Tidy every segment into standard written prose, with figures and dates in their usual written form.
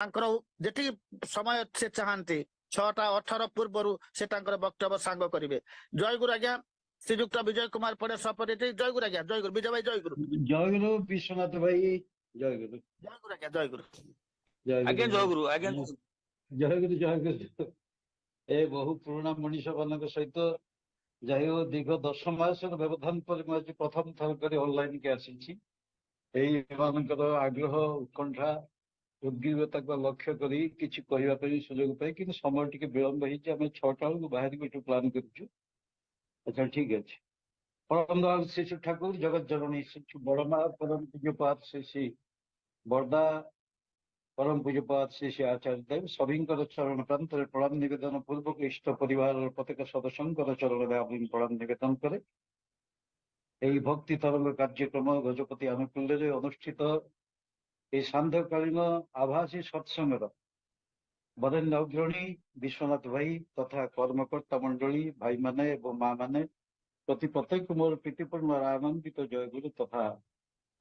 ଯେତିକି ସମୟ ସେ ଚାହାନ୍ତି 6:18 ପୂର୍ବରୁ ସେ ତାଙ୍କର ବକ୍ତବ୍ୟ ସାଙ୍ଗ କରିବେ। ଜୟଗୁରୁ ଆଜ୍ଞା। ଶ୍ରୀଯୁକ୍ତ ବିଜୟ କୁମାର ପଡେ ସପରିଟି। ଜୟଗୁରୁ ଆଜ୍ଞା। ଜୟଗୁରୁ ବିଜୟ ଭାଇ। ଜୟଗୁରୁ। ଜୟଗୁରୁ ବିଶ୍ୱନାଥ ଭାଇ। ଜୟଗୁରୁ। ଜୟଗୁରୁ ଆଜ୍ଞା। ଜୟଗୁରୁ ଆଜ୍ଞା। ଜୟଗୁରୁ ଆଜ୍ଞା। ଜୟଗୁରୁ ଜୟଗୁରୁ। ଏ ବହୁ ପୁରୁଣା ମଣିଷ ମାନଙ୍କ ସହିତ ଯାଇ ହୋ ଦୀର୍ଘ 10 ମାସର ବ୍ୟବଧାନ ପରେ ମୁଁ ଆଜି ପ୍ରଥମ ଥର କରି ଅନଲାଇନ କି ଆସିଛି। ଏମାନଙ୍କର ଆଗ୍ରହ ଉତ୍କଣ୍ଠା ଉଦ୍ଗ୍ରୀବତାକୁ ଲକ୍ଷ୍ୟ କରି କିଛି କହିବା ପାଇଁ ସୁଯୋଗ ପାଇ, କିନ୍ତୁ ସମୟ ଟିକେ ବିଳମ୍ବ ହେଇଛି। ଆମେ 6ଟା ବେଳକୁ ବାହାରିକି ଏଠୁ ପ୍ଲାନ କରିଛୁ। ଆଚ୍ଛା ଠିକ ଅଛି। ପରମ ଦୟାଳ ଶ୍ରୀ ଶ୍ରୀ ଠାକୁର ଜଗତ ଜନନୀ ଶ୍ରୀ ବଡମା ପରମ ପୂଜ୍ୟପାତ ଶ୍ରୀ ଶ୍ରୀ ବରଦା परम पूज्यपात श्री श्री आचार्य देव सभींकर चरण प्रांतर प्रणाम निवेदन पूर्वक इष्ट परिवार प्रत्येक सदस्यों चरण में प्रणाम निवेदन करे। यही भक्ति तरंग कार्यक्रम गजपति आनुकूल्य अनुष्ठित ये सांध्यकालीन आभासी सत्संगर बरेण्य अग्रणी विश्वनाथ भाई तथा कर्मकर्ता मंडली भाई माने एवं माँ माने प्रति प्रत्येक मोर प्रीतिपूर्ण आनंदित जयगुरु तथा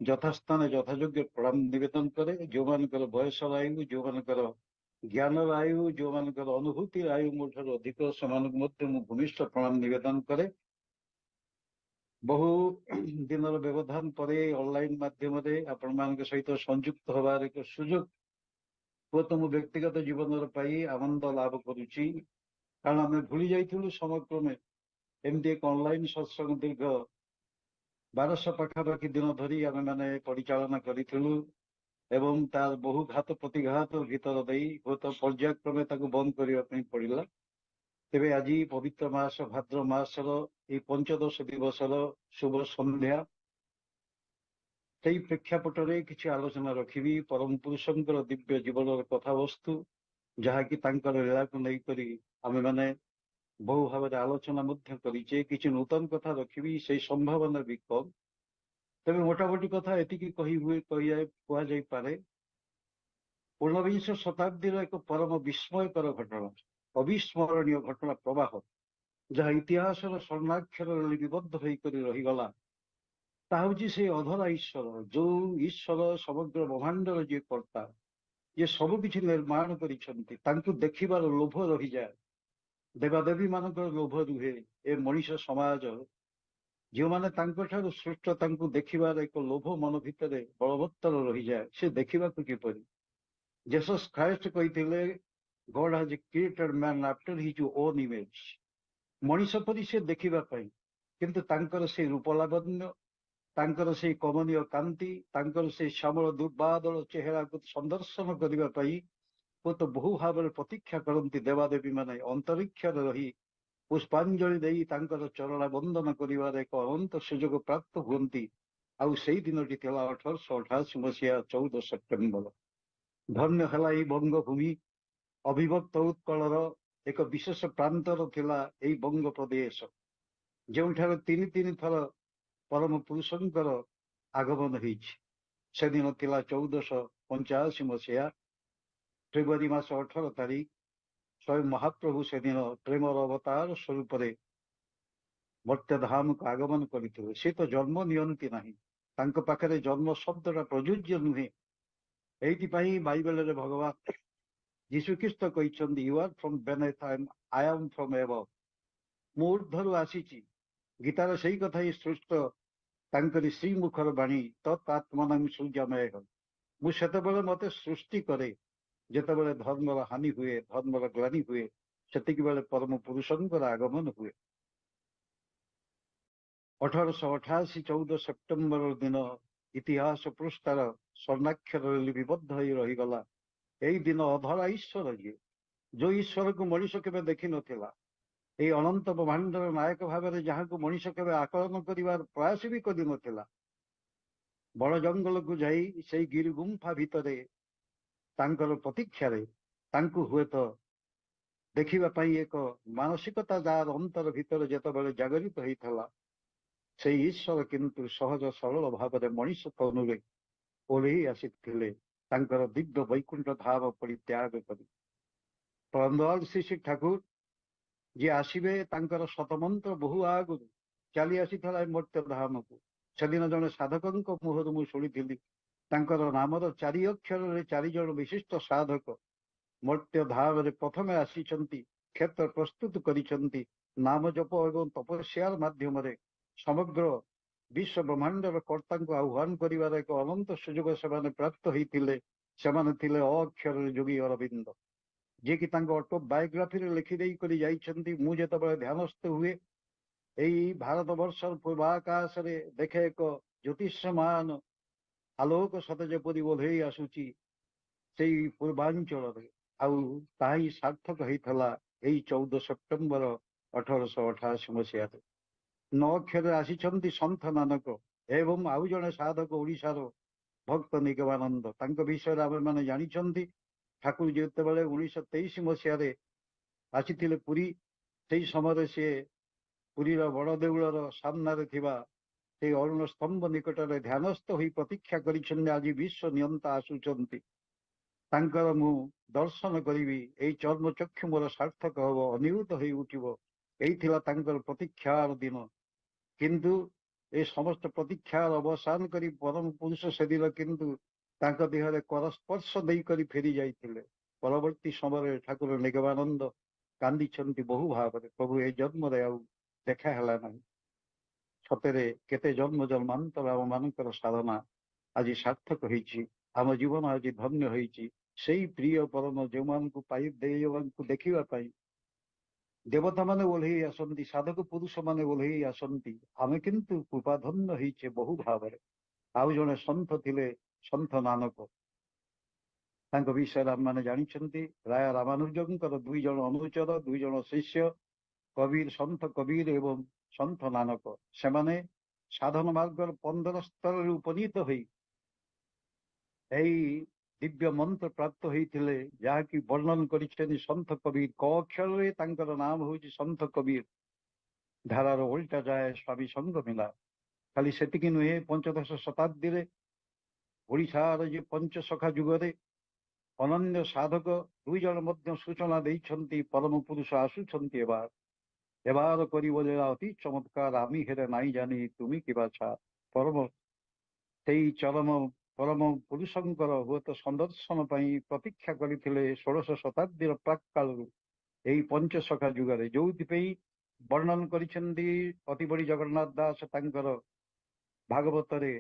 यथास्थान यथायोग्य प्रणाम निवेदन करे। जो मानकर बयस आयु जो मानकर ज्ञान आयु जो मानकर अनुभूति आयु मोठार अधिक से भूमिष्ठ प्रणाम निवेदन करे। बहु दिन व्यवधान पर ऑनलाइन माध्यम आपण मान सहित संयुक्त होवार एक सुजोग हुए मु व्यक्तिगत जीवन आनंद लाभ करुच्ची। कारण आम भूली जाइलु समयक्रमे एमती एक ऑनलाइन सत्संग दीर्घ 1200 पाखापाखि दिन धरी आम मैंने परिचालना करूँ एवं तार बहु घात प्रतिघात भीतर दे हूँ पर्यायक्रमे बंद करने पड़ा। तेरे आज पवित्र मास भाद्र मासर ये 15 दिवसर शुभ संध्या से प्रेक्षापटे किसी आलोचना रखी परम पुरुषंकर दिव्य जीवन कथावस्तु जहाँकि लीला को लेकर आम मैंने बहु भाव आलोचना करें किसी नूतन कथा रखी से संभावना भी कम। तेज मोटामोटी कथा एति कहुए ऊनविंश शताब्दी एक परम विस्मयकर घटना अविस्मरणीय घटना प्रवाह जहाँ इतिहास स्वर्णाक्षर लिपिबद्ध होकर रहीगला हूँ से अधरा ईश्वर जो ईश्वर समग्र ब्रह्मांडर जी कर्ता ये सबकि निर्माण कर देखिबार लोभ रही जाए। देवादेवी मान लोभ रुहे ए मनीष समाज जो मैंने सृष्ट देखिबार एक लोभ मन भितर बलवत्तर रही जाए से देखा किपरि। जीसस क्राइस्ट कहते God has created man after his own image Manish परी से देखा किंतु तांकर से रूपलावण्य तांकर से कमनीय कांति तांकर से श्यामल दुर्बादल चेहरा को संदर्शन करने वो तो बहु भाव प्रतीक्षा करती देवादेवी माने अंतरिक्ष रही पुष्पांजलि दे चरण वंदन कर एक अनंत सुजोग प्राप्त हुंती। आउ से दिन 1888 मसीहा 14 सेप्टेम्बर धन्य है बंगभूमि अभिभक्त उत्कलर एक विशेष प्रांतर थिला एई बंग प्रदेश जो तीन तीन थर परम पुरुषंकर आगमन से दिन थिला 1485 मसीहा फेब्रुआरी मास 18 तारीख स्वयं महाप्रभु से दिन प्रेमर अवतार स्वरूप मर्त्यधाम को आगमन करते सी तो जन्म नियंती ना पाखे जन्म शब्दटा प्रযোज्य नुहे। ये बाइबल भगवान जीशुख्रीष्ट कहते you are from beneath I am from above मु ऊर्ध्वरु आसीची गीतार से कथा ही सृष्ट तांकरी श्रीमुखर बाणी तत्आत्मा सूर्यमय मुझे मत सृष्टि करे जितेबाला धर्मर हानि हुए धर्मर ग्लानि हुए से परम पुरुषंकर आगमन हुए। 1888 14 सेप्टेम्बर दिन इतिहास पृष्ठार स्वर्णाक्षर लिपिबद्ध रहीगला। यही दिन अधरा ईश्वर जी जो ईश्वर को मनीष के देखी नथिला ये अनंत ब्रह्मांडर नायक भाव में जहाँ को मनीष के आकलन कर प्रयास भी कर नथिला बड़ जंगल को जाई से गिरी गुंफा भितर तांकर प्रतीक्षा हुए तो देखा एक मानसिकता जार अंतर भितर जितेबाला जागरित होता से ईश्वर किंतु सहज सरल भाव में मनीष तनुरे ओल्हे आसी दिव्य वैकुंठ धाम परित्याग कर परंदयाल श्री श्री ठाकुर जी आसवे शतमंत्र बहु आगु चली आसी मर्त्य धाम को से दिन जड़े साधक मुहर मुझी ତାଙ୍କର ନାମର 4 ଅକ୍ଷରରେ 4 ଜଣ ବିଶିଷ୍ଟ ସାଧକ ମର୍ତ୍ତ୍ୟ ଧାମରେ ପ୍ରଥମେ ଆସିଛନ୍ତି, କ୍ଷେତ୍ର ପ୍ରସ୍ତୁତ କରିଛନ୍ତି। ନାମ ଜପ ଏବଂ ତପସ୍ୟାର ମାଧ୍ୟମରେ ସମଗ୍ର ବିଶ୍ୱ ବ୍ରହ୍ମାଣ୍ଡର କର୍ତ୍ତାଙ୍କୁ ଆହ୍ୱାନ କରିବାର ଏକ ଅନନ୍ତ ସୁଯୋଗ ସେମାନେ ପ୍ରାପ୍ତ ହୋଇଥିଲେ। ସେମାନେ ଥିଲେ ଅକ୍ଷରରେ ଯୋଗୀ ଅରବିନ୍ଦ, ଯିଏକି ତାଙ୍କ ଅଟୋବାୟୋଗ୍ରାଫିରେ ଲେଖିଦେଇ କରି ଯାଇଛନ୍ତି, ମୁଁ ଯେତେବେଳେ ଧ୍ୟାନସ୍ଥ ହୁଏ ଏଇ ଭାରତ ବର୍ଷର ପୂର୍ବାକାଶରେ ଦେଖେ ଏକ ଜ୍ୟୋତିଷମାନ ଆଲୋକ ସତେ ଯେପରି ବୋଧେଇ ଆସୁଛି ସେଇ ପୂର୍ବାଞ୍ଚଳରେ, ଆଉ ତାହା ହିଁ ସାର୍ଥକ ହେଇଥିଲା ଏଇ 14 ସେପ୍ଟେମ୍ବର 1888 ମସିହାରେ। 9 ଅକ୍ଷରରେ ଆସିଛନ୍ତି ସନ୍ଥ ନାନକ ଏବଂ ଆଉ ଜଣେ ସାଧକ ଓଡ଼ିଶାର ଭକ୍ତ ନିଗମାନନ୍ଦ। ତାଙ୍କ ବିଷୟରେ ଆମେମାନେ ଜାଣିଛନ୍ତି, ଠାକୁର ଯେତେବେଳେ 1923 ମସିହାରେ ଆସିଥିଲେ ପୁରୀ, ସେଇ ସମୟରେ ସିଏ ପୁରୀର ବଡ଼ ଦେଉଳର ସାମ୍ନାରେ ଥିବା ସେଇ ଅରୁଣ ସ୍ତମ୍ଭ ନିକଟରେ ଧ୍ୟାନସ୍ଥ ହୋଇ ପ୍ରତୀକ୍ଷା କରିଛନ୍ତି, ଆଜି ବିଶ୍ୱ ନିୟନ୍ତା ଆସୁଛନ୍ତି, ତାଙ୍କର ମୁଁ ଦର୍ଶନ କରିବି, ଏଇ ଚର୍ମଚକ୍ଷୁ ମୋର ସାର୍ଥକ ହବ, ଅନିରୁଦ୍ଧ ହୋଇ ଉଠିବ। ଏଇ ଥିଲା ତାଙ୍କର ପ୍ରତୀକ୍ଷାର ଦିନ। କିନ୍ତୁ ଏ ସମସ୍ତ ପ୍ରତୀକ୍ଷାର ଅବସାନ କରି ପରମ ପୁରୁଷ ସେଦିନ କିନ୍ତୁ ତାଙ୍କ ଦେହରେ କରସ୍ପର୍ଶ ଦେଇକରି ଫେରି ଯାଇଥିଲେ। ପରବର୍ତ୍ତୀ ସମୟରେ ଠାକୁର ନିଗମାନନ୍ଦ କାନ୍ଦିଛନ୍ତି ବହୁ ଭାବରେ, ପ୍ରଭୁ ଏ ଜନ୍ମରେ ଆଉ ଦେଖା ହେଲା ନାହିଁ। ସତରେ କେତେ ଜନ୍ମ ଜନ୍ମାନ୍ତର ଆମ ମାନଙ୍କର ସାଧନା ଆଜି ସାର୍ଥକ ହେଇଛି, ଆମ ଜୀବନ ଆଜି ଧନ୍ୟ ହେଇଛି। ସେଇ ପ୍ରିୟ ପରମ ଯେଉଁମାନଙ୍କୁ ପାଇ ଦେବଙ୍କୁ ଦେଖିବା ପାଇଁ ଦେବତା ମାନେ ଓହ୍ଲେଇ ଆସନ୍ତି, ସାଧକ ପୁରୁଷ ମାନେ ଓହ୍ଲେଇ ଆସନ୍ତି, ଆମେ କିନ୍ତୁ କୃପାଧନ୍ୟ ହେଇଛେ ବହୁ ଭାବରେ। ଆଉ ଜଣେ ସନ୍ଥ ଥିଲେ ସନ୍ଥ ନାନକ, ତାଙ୍କ ବିଷୟରେ ଆମମାନେ ଜାଣିଛନ୍ତି। ରାୟ ରାମାନୁଜଙ୍କର 2 ଜଣ ଅନୁଚର, 2 ଜଣ ଶିଷ୍ୟ, କବିର ସନ୍ଥ କବିର ଏବଂ ସନ୍ଥ ନାନକ। ସେମାନେ ସାଧନ ମାର୍ଗର 15 ସ୍ତରରେ ଉପନୀତ ହୋଇ ଏଇ ଦିବ୍ୟ ମନ୍ତ୍ର ପ୍ରାପ୍ତ ହେଇଥିଲେ, ଯାହାକି ବର୍ଣ୍ଣନ କରିଛନ୍ତି ସନ୍ଥ କବିର। କ ଅକ୍ଷରରେ ତାଙ୍କର ନାମ ହଉଛି ସନ୍ଥ କବିର। ଧାରାର ଓଲଟା ଯାଏ ସ୍ୱାମୀ ସଙ୍ଗ ମିଲା। ଖାଲି ସେତିକି ନୁହେଁ, ପଞ୍ଚଦଶ ଶତାବ୍ଦୀରେ ଓଡ଼ିଶାର ଯେ ପଞ୍ଚସଖା ଯୁଗରେ ଅନନ୍ୟ ସାଧକ 2 ଜଣ ମଧ୍ୟ ସୂଚନା ଦେଇଛନ୍ତି, ପରମ ପୁରୁଷ ଆସୁଛନ୍ତି ଏବାର କରିବ ଲୀଳା ଅତି ଚମତ୍କାର, আমি ହେରେ ନାଇଁ ଜାନି ତୁମି କି ବାଛା। ସେଇ ଚରମ ପରମ ପୁରୁଷଙ୍କର ହୁଏତ ସନ୍ଦର୍ଶନ ପାଇଁ ପ୍ରତୀକ୍ଷା କରିଥିଲେ 16ଶ ଶତାବ୍ଦୀର ପ୍ରାକ୍ କାଳରୁ ଏଇ ପଞ୍ଚସଖା ଯୁଗରେ, ଯୋଉଥିପାଇଁ ବର୍ଣ୍ଣନ କରିଛନ୍ତି ଅତି ବଡ଼ି ଜଗନ୍ନାଥ ଦାସ ତାଙ୍କର ଭାଗବତରେ।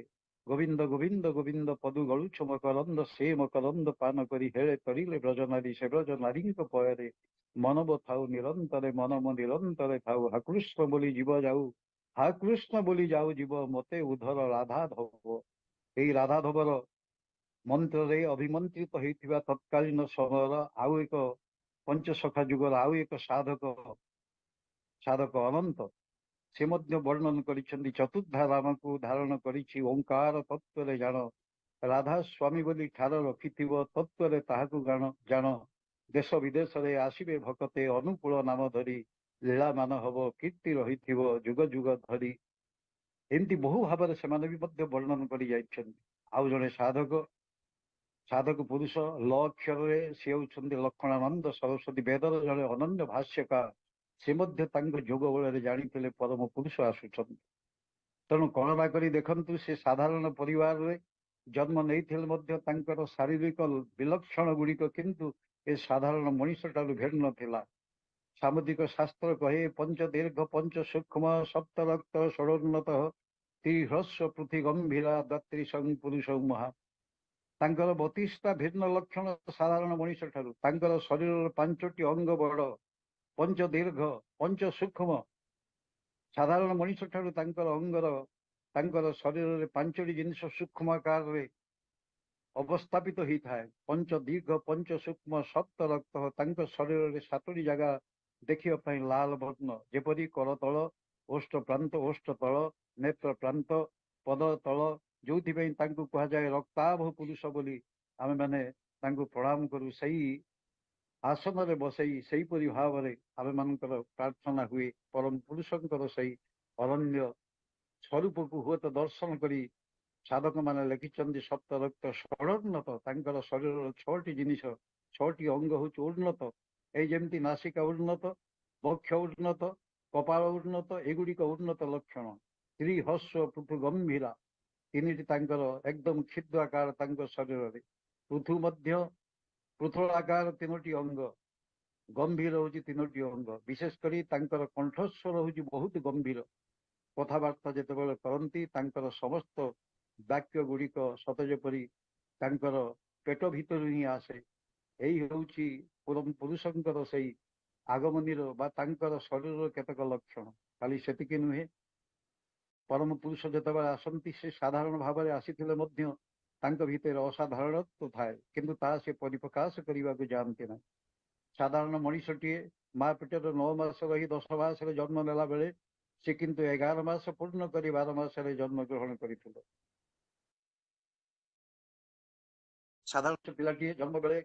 ଗୋବିନ୍ଦ ଗୋବିନ୍ଦ ଗୋବିନ୍ଦ ପଦୁ ଗଳୁଛ ମକରନ୍ଦ, ସେ ମକରନ୍ଦ ପାନ କରି ହେଳେ ତରିଲେ ବ୍ରଜନାରୀ, ସେ ବ୍ରଜ ନାରୀଙ୍କ ପୟରେ ମନବ ଥାଉ ନିରନ୍ତରେ, ମନମ ନିରନ୍ତରେ ଥାଉ। হা কৃষ্ণ বলি জীব যাও, হা কৃষ্ণ বলি যাও জীব, মতে উধର ରାଧା ଧବ। ଏଇ ରାଧାଧବର ମନ୍ତ୍ରରେ ଅଭିମନ୍ତ୍ରିତ ହେଇଥିବା ତତ୍କାଳୀନ ସମୟର ଆଉ ଏକ ପଞ୍ଚସଖା ଯୁଗର ଆଉ ଏକ ସାଧକ ଅନନ୍ତ, ସେ ମଧ୍ୟ ବର୍ଣ୍ଣନ କରିଛନ୍ତି। ଚତୁର୍ଦ୍ଧା ରାମକୁ ଧାରଣ କରିଛି ଓଙ୍କାର ତତ୍ତ୍ୱରେ ଜାଣ, ରାଧା ସ୍ୱାମୀ ବୋଲି ଠାର ରଖିଥିବ ତତ୍ତ୍ୱରେ ତାହାକୁ ଜାଣ। ଦେଶ ବିଦେଶରେ ଆସିବେ ଭକତେ, ଅନୁକୂଳ ନାମ ଧରି ଲୀଳାମାନ ହବ, କୀର୍ତ୍ତି ରହିଥିବ ଯୁଗ ଯୁଗ ଧରି। ଏମିତି ବହୁ ଭାବରେ ସେମାନେ ବି ମଧ୍ୟ ବର୍ଣ୍ଣନ କରି ଯାଇଛନ୍ତି। ଆଉ ଜଣେ ସାଧକ ପୁରୁଷ ଲ ଅକ୍ଷରରେ ସେ ହେଉଛନ୍ତି ଲକ୍ଷ୍ମଣାନନ୍ଦ ସରସ୍ୱତୀ, ବେଦର ଜଣେ ଅନନ୍ୟ ଭାଷ୍ୟକାର। ସେ ମଧ୍ୟ ତାଙ୍କ ଯୋଗ ବଳରେ ଜାଣିଥିଲେ ପରମ ପୁରୁଷ ଆସୁଛନ୍ତି। ତେଣୁ କଳନା କରି ଦେଖନ୍ତୁ, ସେ ସାଧାରଣ ପରିବାରରେ ଜନ୍ମ ନେଇଥିଲେ ମଧ୍ୟ ତାଙ୍କର ଶାରୀରିକ ବିଲକ୍ଷଣ ଗୁଡ଼ିକ କିନ୍ତୁ ଏ ସାଧାରଣ ମଣିଷ ଠାରୁ ଭିନ୍ନ ଥିଲା। ସାମୁଦ୍ରିକ ଶାସ୍ତ୍ର କହେ, ପଞ୍ଚ ଦୀର୍ଘ ପଞ୍ଚ ସୂକ୍ଷ୍ମ ସପ୍ତ ରକ୍ତ ଷୋଡ଼ୋନ୍ନତ, ତ୍ରିହ୍ରସ୍ୱ ପୃଥି ଗମ୍ଭୀରା ଦାତ୍ରୀସଂ ପୁରୁଷ ମହା। ତାଙ୍କର 32ଟା ଭିନ୍ନ ଲକ୍ଷଣ ସାଧାରଣ ମଣିଷ ଠାରୁ। ତାଙ୍କର ଶରୀରର 5ଟି ଅଙ୍ଗ ବଡ଼, ପଞ୍ଚ ଦୀର୍ଘ ପଞ୍ଚ ସୂକ୍ଷ୍ମ। ସାଧାରଣ ମଣିଷ ଠାରୁ ତାଙ୍କର ଶରୀରରେ 5ଟି ଜିନିଷ ସୂକ୍ଷ୍ମ ଆକାରରେ ଅବସ୍ଥାପିତ ହେଇଥାଏ। ପଞ୍ଚ ଦୀର୍ଘ ପଞ୍ଚ ସୂକ୍ଷ୍ମ ସପ୍ତ ରକ୍ତ, ତାଙ୍କ ଶରୀରରେ 7ଟି ଜାଗା ଦେଖିବା ପାଇଁ ଲାଲ ବର୍ଣ୍ଣ, ଯେପରି କରତଳ, ଓଷ୍ଠ ପ୍ରାନ୍ତ, ଓଷ୍ଠ ତଳ, ନେତ୍ର ପ୍ରାନ୍ତ, ପଦ ତଳ, ଯୋଉଥିପାଇଁ ତାଙ୍କୁ କୁହାଯାଏ ରକ୍ତାଭ ପୁରୁଷ ବୋଲି ଆମେମାନେ ତାଙ୍କୁ ପ୍ରଣାମ କରୁ। ସେଇ ଆସନରେ ବସେଇ ସେହିପରି ଭାବରେ ଆମେମାନଙ୍କର ପ୍ରାର୍ଥନା ହୁଏ। ପରମ ପୁରୁଷଙ୍କର ସେଇ ଅନନ୍ୟ ସ୍ୱରୂପକୁ ହୁଏତ ଦର୍ଶନ କରି ସାଧକମାନେ ଲେଖିଛନ୍ତି ସପ୍ତ ରକ୍ତ ଷୋଡ଼ୋନ୍ନତ। ତାଙ୍କର ଶରୀରର 6ଟି ଜିନିଷ, 6ଟି ଅଙ୍ଗ ହଉଛି ଉନ୍ନତ। ଏଇ ଯେମିତି ନାସିକା ଉନ୍ନତ, ବକ୍ଷ ଉନ୍ନତ, କପାଳ ଉନ୍ନତ, ଏଗୁଡିକ ଉନ୍ନତ ଲକ୍ଷଣ। ତ୍ରିହସ୍ୱ ପୃଥୁ ଗମ୍ଭୀରା, ତିନିଟି ତାଙ୍କର ଏକଦମ କ୍ଷୁଦ୍ର ଆକାର ତାଙ୍କ ଶରୀରରେ, ପୃଥୁ ମଧ୍ୟ ପୃଥୁଳାକାର ତିନୋଟି ଅଙ୍ଗ, ଗମ୍ଭୀର ହଉଛି ତିନୋଟି ଅଙ୍ଗ। ବିଶେଷ କରି ତାଙ୍କର କଣ୍ଠସ୍ୱର ହଉଛି ବହୁତ ଗମ୍ଭୀର। କଥାବାର୍ତ୍ତା ଯେତେବେଳେ କରନ୍ତି ତାଙ୍କର ସମସ୍ତ ବାକ୍ୟ ଗୁଡ଼ିକ ସତ ଯେପରି ତାଙ୍କର ପେଟ ଭିତରୁ ହିଁ ଆସେ। ଏଇ ହେଉଛି ପୁରୁଷଙ୍କର ସେଇ ଆଗମନୀର ବା ତାଙ୍କର ଶରୀରର କେତେକ ଲକ୍ଷଣ। ଖାଲି ସେତିକି ନୁହେଁ, ପରମ ପୁରୁଷ ଯେତେବେଳେ ଆସନ୍ତି ସେ ସାଧାରଣ ଭାବରେ ଆସିଥିଲେ ମଧ୍ୟ ତାଙ୍କ ଭିତରେ ଅସାଧାରଣତ୍ୱ ଥାଏ, କିନ୍ତୁ ତାହା ସେ ପରିପ୍ରକାଶ କରିବାକୁ ଯାଆନ୍ତି ନାହିଁ। ସାଧାରଣ ମଣିଷଟିଏ ମା ପେଟରେ 9 ମାସ ରହି 10 ମାସରେ ଜନ୍ମ ନେଲା ବେଳେ ସେ କିନ୍ତୁ 11 ମାସ ପୂର୍ଣ୍ଣ କରି 12 ମାସରେ ଜନ୍ମ ଗ୍ରହଣ କରିଥିଲେ। ସାଧାରଣ ପିଲାଟିଏ ଜନ୍ମ ବେଳେ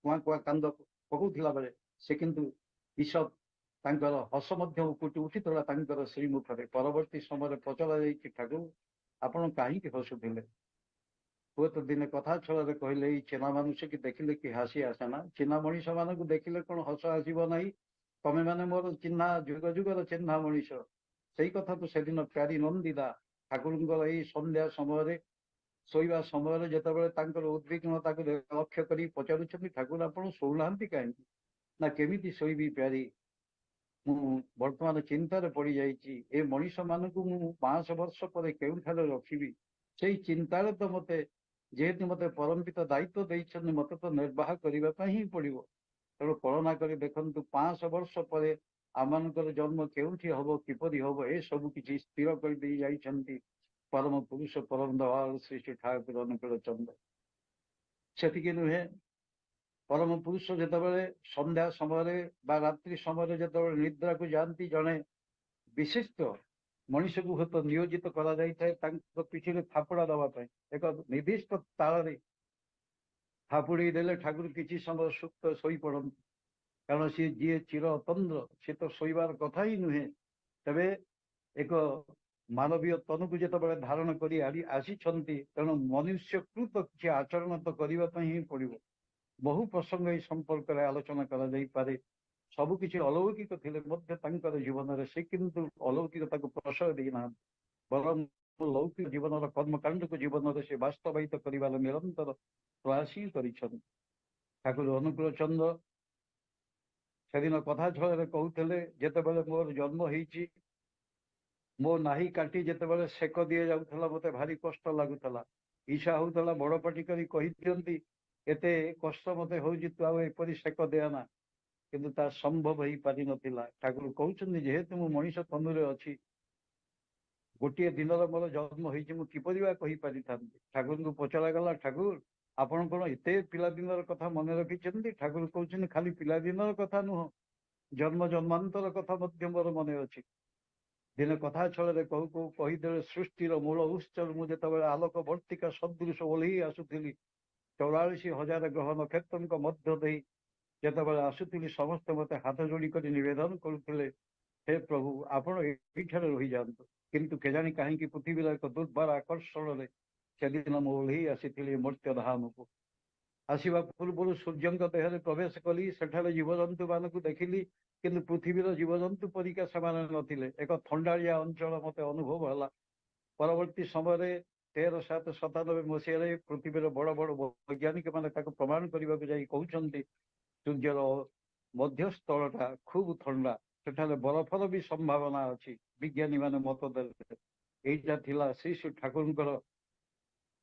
କୁଆଁ କୁଆଁ କାନ୍ଦ ପକଉଥିଲା ବେଳେ ସେ କିନ୍ତୁ ଈଶ୍ୱର ତାଙ୍କର ହସ ମଧ୍ୟ ଉକୁଟି ଉଠିଥିଲା ତାଙ୍କର ସେଇ ମୁଖରେ। ପରବର୍ତ୍ତୀ ସମୟରେ ପଚରା ଯାଇଛି, ଠାକୁର ଆପଣ କାହିଁକି ହସୁଥିଲେ? ହୁଏତ ଦିନେ କଥା ଛଳରେ କହିଲେ, ଏଇ ଚେନା ମନୁଷ୍ୟକି ଦେଖିଲେ କି ହାସି ଆସେ ନା? ଚିହ୍ନା ମଣିଷ ମାନଙ୍କୁ ଦେଖିଲେ କଣ ହସ ଆସିବ ନାହିଁ? ତମେ ମାନେ ମୋର ଚିହ୍ନା, ଯୁଗ ଯୁଗର ଚିହ୍ନା ମଣିଷ। ସେଇ କଥା ତ ସେଦିନ ପ୍ୟାରୀ ନନ୍ଦିତା ଠାକୁରଙ୍କର ଏଇ ସନ୍ଧ୍ୟା ସମୟରେ ଶୋଇବା ସମୟରେ ଯେତେବେଳେ ତାଙ୍କର ଉଦ୍ବିଗ୍ନତାକୁ ଲକ୍ଷ୍ୟ କରି ପଚାରୁଛନ୍ତି, ଠାକୁର ଆପଣ ଶୋଉନାହାନ୍ତି କାହିଁକି? ନା କେମିତି ଶୋଇବି ପ୍ୟାରୀ, ମୁଁ ବର୍ତ୍ତମାନ ଚିନ୍ତାରେ ପଡିଯାଇଛି। ଏ ମଣିଷ ମାନଙ୍କୁ ମୁଁ 500 ବର୍ଷ ପରେ କେଉଁଠାରେ ରଖିବି? ସେଇ ଚିନ୍ତାରେ ତ ମତେ, ଯେହେତୁ ମତେ ପରମପିତ ଦାୟିତ୍ୱ ଦେଇଛନ୍ତି, ମତେ ତ ନିର୍ବାହ କରିବା ପାଇଁ ହିଁ ପଡିବ। ତେଣୁ କଳନା କରି ଦେଖନ୍ତୁ 500 ବର୍ଷ ପରେ ଆମମାନଙ୍କର ଜନ୍ମ କେଉଁଠି ହବ, କିପରି ହବ, ଏ ସବୁ କିଛି ସ୍ଥିର କରିଦେଇ ଯାଇଛନ୍ତି ପରମ ପୁରୁଷ ପରମ ଦୟାଳୁ ଶ୍ରୀ ଶ୍ରୀ ଠାକୁର ଅନୁକୂଳ ଚନ୍ଦ୍ର। ସେତିକି ନୁହେଁ, ପରମ ପୁରୁଷ ଯେତେବେଳେ ସନ୍ଧ୍ୟା ସମୟରେ ବା ରାତ୍ରି ସମୟରେ ଯେତେବେଳେ ନିଦ୍ରାକୁ ଯାଆନ୍ତି, ଜଣେ ବିଶିଷ୍ଟ ମଣିଷକୁ ହୁଏତ ନିୟୋଜିତ କରାଯାଇଥାଏ ତାଙ୍କ ପିଠିରେ ଥାପୁଡ଼ା ଦେବା ପାଇଁ। ଏକ ନିର୍ଦ୍ଦିଷ୍ଟ ତାଳରେ ଥାପୁଡ଼େଇ ଦେଲେ ଠାକୁର କିଛି ସମୟ ସୁପ୍ତ ଶୋଇପଡ଼ନ୍ତି। କାରଣ ସିଏ ଯିଏ ଚିର ଅତନ୍ଦ୍ର, ସେ ତ ଶୋଇବାର କଥା ହିଁ ନୁହେଁ। ତେବେ ଏକ ମାନବୀୟ ତନୁକୁ ଯେତେବେଳେ ଧାରଣ କରି ଆସିଛନ୍ତି, ତେଣୁ ମନୁଷ୍ୟକୃତ କିଛି ଆଚରଣ ତ କରିବା ପାଇଁ ହିଁ ପଡିବ। ବହୁ ପ୍ରସଙ୍ଗ ଏହି ସମ୍ପର୍କରେ ଆଲୋଚନା କରାଯାଇପାରେ। ସବୁ କିଛି ଅଲୌକିକ ଥିଲେ ମଧ୍ୟ ତାଙ୍କର ଜୀବନରେ ସେ କିନ୍ତୁ ଅଲୌକିକତାକୁ ପ୍ରଶୟ ଦେଇନାହାନ୍ତି, ବରଂ ଲୌକିକ ଜୀବନର କର୍ମକାଣ୍ଡକୁ ଜୀବନରେ ସେ ବାସ୍ତବାୟିତ କରିବାର ନିରନ୍ତର ପ୍ରୟାସ ହିଁ କରିଛନ୍ତି। ଠାକୁର ଅନୁକୂଳ ଚନ୍ଦ୍ର ସେଦିନ କଥା ଛଳରେ କହୁଥିଲେ, ଯେତେବେଳେ ମୋର ଜନ୍ମ ହେଇଛି, ମୋ ନାହି କାଟି ଯେତେବେଳେ ସେକ ଦିଆଯାଉଥିଲା ମତେ ଭାରି କଷ୍ଟ ଲାଗୁଥିଲା। ଇଚ୍ଛା ହଉଥିଲା ବଡ ପାଟି କରି କହିଦିଅନ୍ତି, ଏତେ କଷ୍ଟ ମତେ ହଉଛି, ତୁ ଆଉ ଏପରି ସେକ ଦେନା, କିନ୍ତୁ ତା ସମ୍ଭବ ହେଇପାରିନଥିଲା। ଠାକୁର କହୁଛନ୍ତି, ଯେହେତୁ ମୁଁ ମଣିଷ ତନୁରେ ଅଛି, ଗୋଟିଏ ଦିନର ମୋର ଜନ୍ମ ହେଇଛି, ମୁଁ କିପରି ବା କହିପାରିଥାନ୍ତି? ଠାକୁରଙ୍କୁ ପଚରାଗଲା, ଠାକୁର ଆପଣ କଣ ଏତେ ପିଲାଦିନର କଥା ମନେ ରଖିଛନ୍ତି? ଠାକୁର କହୁଛନ୍ତି, ଖାଲି ପିଲାଦିନର କଥା ନୁହଁ, ଜନ୍ମ ଜନ୍ମାନ୍ତର କଥା ମଧ୍ୟ ମୋର ମନେ ଅଛି। ଦିନେ କଥା ଛଳରେ କହୁ କହୁ କହିଦେଲେ, ସୃଷ୍ଟିର ମୂଳ ଉତ୍ସରୁ ମୁଁ ଯେତେବେଳେ ଆଲୋକ ବର୍ତ୍ତିକା ସଦୃଶ ଓହ୍ଲେଇ ଆସୁଥିଲି 44,000 ଗ୍ରହ ନକ୍ଷତ୍ରଙ୍କ ମଧ୍ୟ ଦେଇ ଯେତେବେଳେ ଆସୁଥିଲି, ସମସ୍ତେ ମତେ ହାତ ଯୋଡି କରି ନିବେଦନ କରୁଥିଲେ, ହେ ପ୍ରଭୁ ଆପଣ ଏଇଠାରେ ରହିଯାଆନ୍ତୁ। କିନ୍ତୁ କେଜାଣି କାହିଁକି ପୃଥିବୀର ଏକ ଦୁର୍ବାର ଆକର୍ଷଣରେ ସେଦିନ ମୁଁ ଓହ୍ଲେଇ ଆସିଥିଲି ମର୍ତ୍ତ୍ୟ ଧାମକୁ। ଆସିବା ପୂର୍ବରୁ ସୂର୍ଯ୍ୟଙ୍କ ଦେହରେ ପ୍ରବେଶ କଲି, ସେଠାରେ ଜୀବଜନ୍ତୁ ମାନଙ୍କୁ ଦେଖିଲି, କିନ୍ତୁ ପୃଥିବୀର ଜୀବଜନ୍ତୁ ପରିକା ସେମାନେ ନଥିଲେ। ଏକ ଥଣ୍ଡାଳିଆ ଅଞ୍ଚଳ ମତେ ଅନୁଭବ ହେଲା। ପରବର୍ତ୍ତୀ ସମୟରେ 1397 ମସିହାରେ ପୃଥିବୀର ବଡ ବଡ ବୈଜ୍ଞାନିକ ମାନେ ତାକୁ ପ୍ରମାଣ କରିବାକୁ ଯାଇ କହୁଛନ୍ତି, ସୂର୍ଯ୍ୟର ମଧ୍ୟସ୍ଥଳଟା ଖୁବ ଥଣ୍ଡା, ସେଠାରେ ବରଫର ବି ସମ୍ଭାବନା ଅଛି। ବିଜ୍ଞାନୀ ମାନେ ମତ ଦେଲେ। ଏଇଟା ଥିଲା ଶ୍ରୀ ଶ୍ରୀ ଠାକୁରଙ୍କର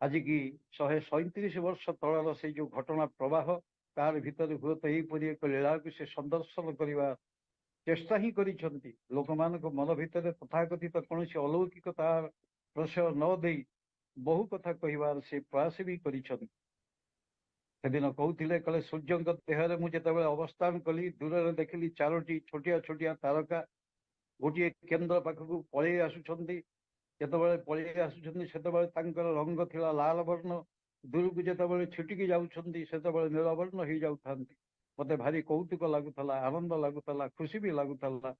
ଆଜିକି 137 ବର୍ଷ ତଳର ସେଇ ଯୋଉ ଘଟଣା ପ୍ରବାହ। ତାର ଭିତରେ ହୁଏତ ଏହିପରି ଏକ ଲୀଳାକୁ ସେ ସନ୍ଦର୍ଶନ କରିବା ଚେଷ୍ଟା ହିଁ କରିଛନ୍ତି। ଲୋକମାନଙ୍କ ମନ ଭିତରେ ତଥାକଥିତ କୌଣସି ଅଲୌକିକତା ପ୍ରଶୟ ନ ଦେଇ ବହୁ କଥା କହିବାର ସେ ପ୍ରୟାସ ବି କରିଛନ୍ତି। ସେଦିନ କହୁଥିଲେ, କଲେ ସୂର୍ଯ୍ୟଙ୍କ ଦେହରେ ମୁଁ ଯେତେବେଳେ ଅବସ୍ଥାନ କଲି, ଦୂରରେ ଦେଖିଲି 4ଟି ଛୋଟିଆ ଛୋଟିଆ ତାରକା ଗୋଟିଏ କେନ୍ଦ୍ର ପାଖକୁ ପଳେଇ ଆସୁଛନ୍ତି। ଯେତେବେଳେ ପଳେଇ ଆସୁଛନ୍ତି ସେତେବେଳେ ତାଙ୍କର ରଙ୍ଗ ଥିଲା ଲାଲ ବର୍ଣ୍ଣ, ଦୂରକୁ ଯେତେବେଳେ ଛିଟିକି ଯାଉଛନ୍ତି ସେତେବେଳେ ନୀଳବର୍ଣ୍ଣ ହେଇଯାଉଥାନ୍ତି। ମତେ ଭାରି କୌତୁକ ଲାଗୁଥିଲା, ଆନନ୍ଦ ଲାଗୁଥିଲା, ଖୁସି ବି ଲାଗୁଥିଲା।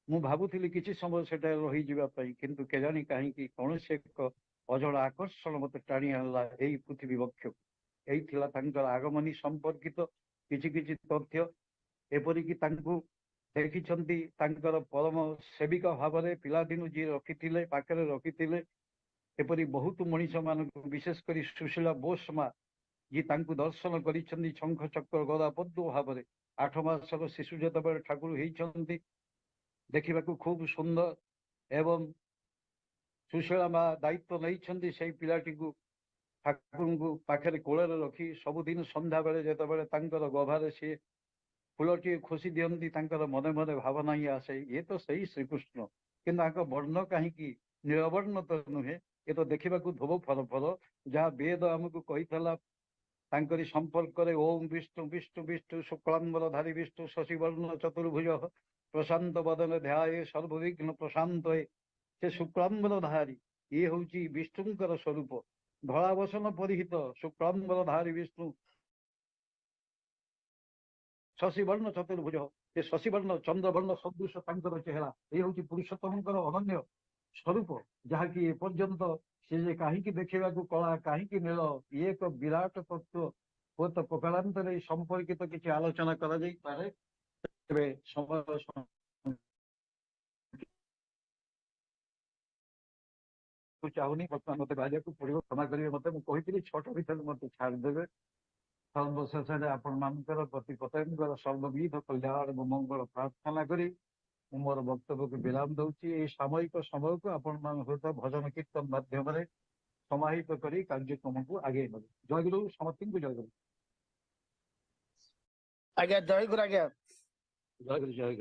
ମୁଁ ଭାବୁଥିଲି କିଛି ସମୟ ସେଠାରେ ରହିଯିବା ପାଇଁ, କିନ୍ତୁ କେଜାଣି କାହିଁକି କୌଣସି ଏକ ଅଜଳ ଆକର୍ଷଣ ମତେ ଟାଣି ଆଣିଲା ଏଇ ପୃଥିବୀ ବକ୍ଷକୁ। ଏଇ ଥିଲା ତାଙ୍କର ଆଗମନୀ ସମ୍ପର୍କିତ କିଛି କିଛି ତଥ୍ୟ। ଏପରିକି ତାଙ୍କୁ ଦେଖିଛନ୍ତି ତାଙ୍କର ପରମ ସେବିକା ଭାବରେ ପିଲାଦିନୁ ଯିଏ ରଖିଥିଲେ, ପାଖରେ ରଖିଥିଲେ, ଏପରି ବହୁତ ମଣିଷ ମାନଙ୍କୁ ବିଶେଷ କରି ସୁଶୀଳା ବୋଷ ମା ଯିଏ ତାଙ୍କୁ ଦର୍ଶନ କରିଛନ୍ତି ଶଙ୍ଖ ଚକ୍ର ଗଦା ପଦ୍ମ ଭାବରେ 8 ମାସର ଶିଶୁ ଯେତେବେଳେ ଠାକୁର ହେଇଛନ୍ତି ଦେଖିବାକୁ ଖୁବ ସୁନ୍ଦର ଏବଂ ସୁଶୀଳା ମା ଦାୟିତ୍ୱ ନେଇଛନ୍ତି ସେଇ ପିଲାଟିକୁ ଠାକୁରଙ୍କୁ ପାଖରେ କୋଳରେ ରଖି ସବୁଦିନ ସନ୍ଧ୍ୟା ବେଳେ ଯେତେବେଳେ ତାଙ୍କର ଗଭାରେ ସିଏ ଫୁଲଟିଏ ଖୋସି ଦିଅନ୍ତି ତାଙ୍କର ମନେ ମନେ ଭାବନା ହିଁ ଆସେ ଇଏ ତ ସେଇ ଶ୍ରୀକୃଷ୍ଣ କିନ୍ତୁ ତାଙ୍କ ବର୍ଣ୍ଣ କାହିଁକି ନୀଳବର୍ଣ୍ଣ ତ ନୁହେଁ ଏ ତ ଦେଖିବାକୁ ଧୋବ ଫର ଫର ଯାହା ବେଦ ଆମକୁ କହିଥିଲା ତାଙ୍କରି ସମ୍ପର୍କରେ ଓಂ ବିଷ୍ଣୁ ବିଷ୍ଣୁ ବିଷ୍ଣୁ ଶୁକ୍ଳାମ୍ବର ଧାରୀ ବିଷ୍ଣୁ ଶଶିବର୍ଣ୍ଣ ଚତୁର୍ଭୁଜ ପ୍ରଶାନ୍ତ ବଦନ ଧ୍ୟାଏ ସର୍ବବିଘ୍ନ ପ୍ରଶାନ୍ତ ସେ ଶୁକ୍ଳାମ୍ବର ଧାରୀ ଇଏ ହଉଛି ବିଷ୍ଣୁଙ୍କର ସ୍ୱରୂପ ଧଳାବସନ ପରିହିତ ଶୁକ୍ଳାମ୍ବର ଧାରୀ ବିଷ୍ଣୁ ଶଶିବର୍ଣ୍ଣ ଚତୁର୍ଭୁଜ ସେ ଶଶିବର୍ଣ୍ଣ ଚନ୍ଦ୍ରବର୍ଣ୍ଣ ସଦୃଶ ତାଙ୍କର ଚେହେରା ଏ ହଉଛି ପୁରୁଷୋତ୍ତମଙ୍କର ଅନନ୍ୟ ସ୍ୱରୂପ ଯାହାକି ଏପର୍ଯ୍ୟନ୍ତ ସେ ଯେ କାହିଁକି ଦେଖିବାକୁ କଳା କାହିଁକି ନୀଳ ଇଏ ଏକ ବିରାଟ ତତ୍ତ୍ୱ ହୁଏତ ପ୍ରକାରାନ୍ତରେ ଏହି ସମ୍ପର୍କିତ କିଛି ଆଲୋଚନା କରାଯାଇପାରେ ତେବେ ସମୟ ଚାହୁଁନି ବର୍ତ୍ତମାନ ମତେ ବାହାରିବାକୁ ପଡିବ କ୍ଷମା କରିବେ ମତେ ମୁଁ କହିଥିଲି 6ଟା ଭିତରେ ମତେ ଛାଡ଼ିଦେବେ ସର୍ବଶେଷରେ ଆପଣ ମାନଙ୍କର ପ୍ରତି ପତଙ୍କର ସର୍ବବିଧ କଲ୍ୟାଣ ଏବଂ ମଙ୍ଗଳ ପ୍ରାର୍ଥନା କରି ମୁଁ ମୋର ବକ୍ତବ୍ୟକୁ ବିରାମ ଦଉଛି ଏହି ସାମୟିକ ସମୟକୁ ଆପଣ ମାନଙ୍କ ସହିତ ଭଜନ କୀର୍ତ୍ତନ ମାଧ୍ୟମରେ ସମାହିତ କରି କାର୍ଯ୍ୟକ୍ରମକୁ ଆଗେଇ ନେବେ ଜୟଗୁରୁ ସମସ୍ତଙ୍କୁ ଜୟଗୁରୁ ଆଜ୍ଞା ଜୟ ଗୁରୁ ଆଜ୍ଞା ଜୟଗୁରୁ ଜୟଗୁରୁ